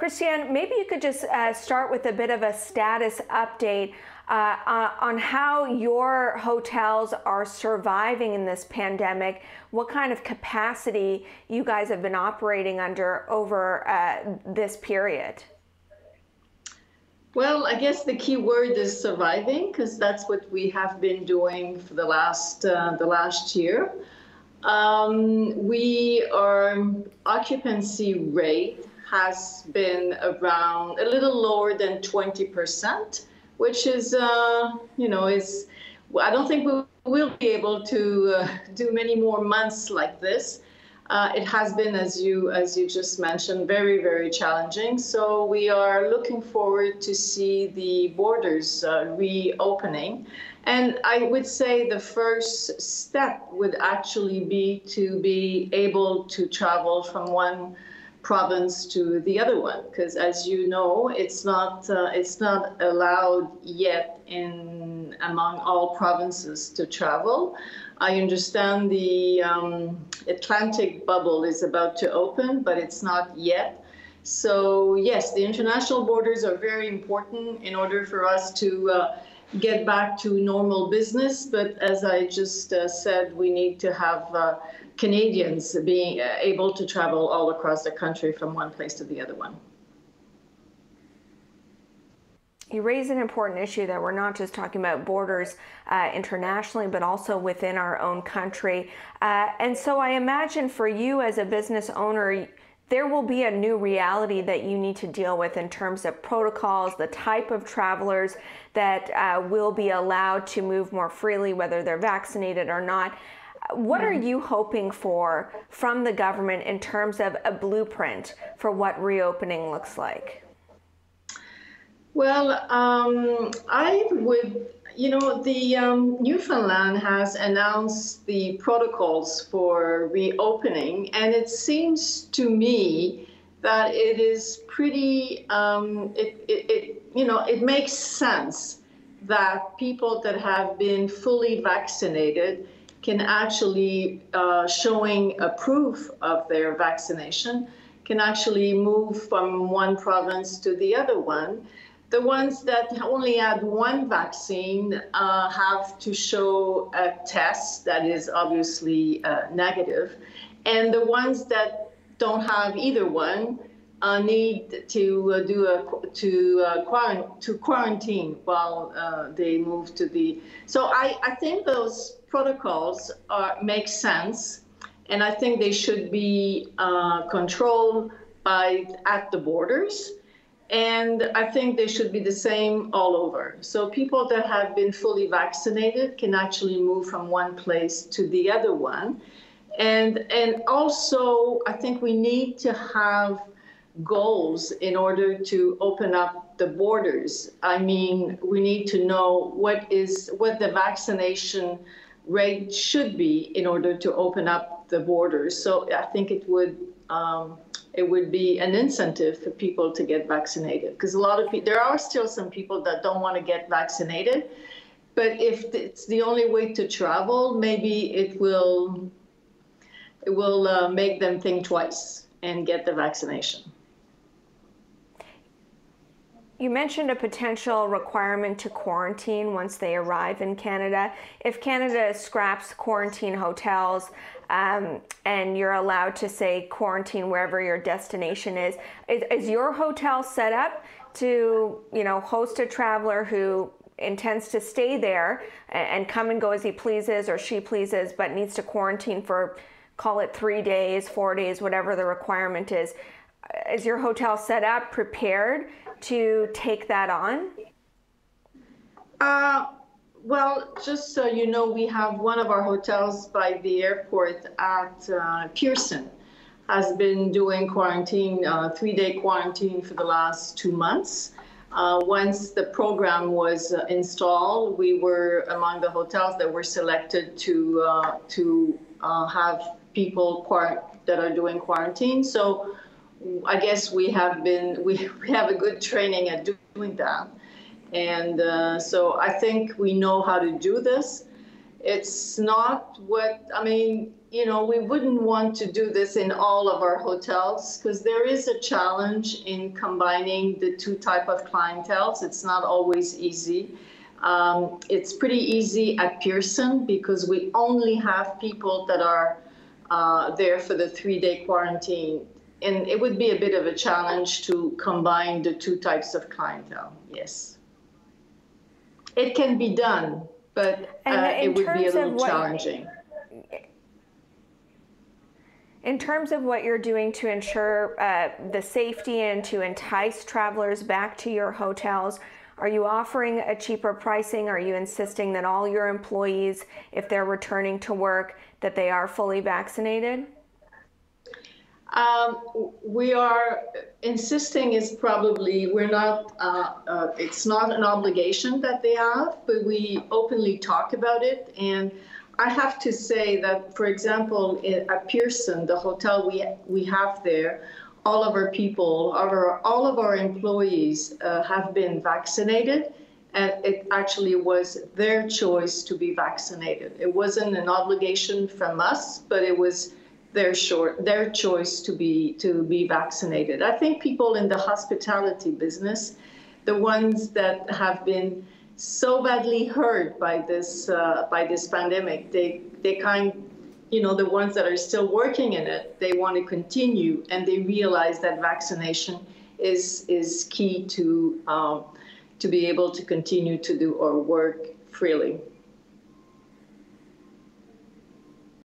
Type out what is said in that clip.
Christiane, maybe you could just start with a bit of a status update on how your hotels are surviving in this pandemic, what kind of capacity you guys have been operating under over this period. Well, I guess the key word is surviving, because that's what we have been doing for the last year. Our occupancy rate has been around a little lower than 20%, which is, I don't think we'll be able to do many more months like this. It has been, as you just mentioned, very, very challenging. So we are looking forward to see the borders reopening. And I would say the first step would actually be to be able to travel from one province to the other one, because as you know, it's not allowed yet among all provinces to travel. I understand the Atlantic bubble is about to open, but it's not yet. So yes, the international borders are very important in order for us to get back to normal business. But as I just said, we need to have Canadians being able to travel all across the country from one place to the other one. You raise an important issue that we're not just talking about borders internationally, but also within our own country. And so I imagine for you as a business owner, there will be a new reality that you need to deal with in terms of protocols, the type of travelers that will be allowed to move more freely, whether they're vaccinated or not. What are you hoping for from the government in terms of a blueprint for what reopening looks like? Well, I would, Newfoundland has announced the protocols for reopening, and it seems to me that it is pretty, it makes sense that people that have been fully vaccinated can actually, showing a proof of their vaccination, can actually move from one province to the other one. The ones that only had one vaccine have to show a test that is obviously negative. And the ones that don't have either one need to quarantine while they move to the. So I think those protocols make sense, and I think they should be controlled at the borders. And I think they should be the same all over. So people that have been fully vaccinated can actually move from one place to the other one. And also, I think we need to have goals in order to open up the borders. I mean, we need to know what the vaccination rate should be in order to open up the borders. So I think it would be an incentive for people to get vaccinated, because a lot of people, there are still some people that don't want to get vaccinated, but if it's the only way to travel, maybe it will make them think twice and get the vaccination. You mentioned a potential requirement to quarantine once they arrive in Canada. If Canada scraps quarantine hotels and you're allowed to, say, quarantine wherever your destination is your hotel set up to, host a traveler who intends to stay there and come and go as he pleases or she pleases, but needs to quarantine for, call it 3 days, 4 days, whatever the requirement is? Is your hotel set up, prepared to take that on? Well, just so you know, we have one of our hotels by the airport at Pearson has been doing quarantine, 3-day quarantine for the last 2 months. Once the program was installed, we were among the hotels that were selected to have people that are doing quarantine. So I guess we have a good training at doing that. And so I think we know how to do this. It's not we wouldn't want to do this in all of our hotels because there is a challenge in combining the two type of clienteles. It's not always easy. It's pretty easy at Pearson because we only have people that are there for the 3-day quarantine. And it would be a bit of a challenge to combine the two types of clientele, yes. It can be done, but it would be a little challenging. In terms of what you're doing to ensure the safety and to entice travelers back to your hotels, are you offering a cheaper pricing? Are you insisting that all your employees, if they're returning to work, that they are fully vaccinated? We are insisting is probably, we're not, it's not an obligation that they have, but we openly talk about it. And I have to say that, for example, at Pearson, the hotel we have there, all of our people, all of our employees have been vaccinated, and it actually was their choice to be vaccinated. It wasn't an obligation from us, but it was their choice to be vaccinated. I think people in the hospitality business, the ones that have been so badly hurt by this pandemic, they the ones that are still working in it, they want to continue, and they realize that vaccination is key to be able to continue to do our work freely.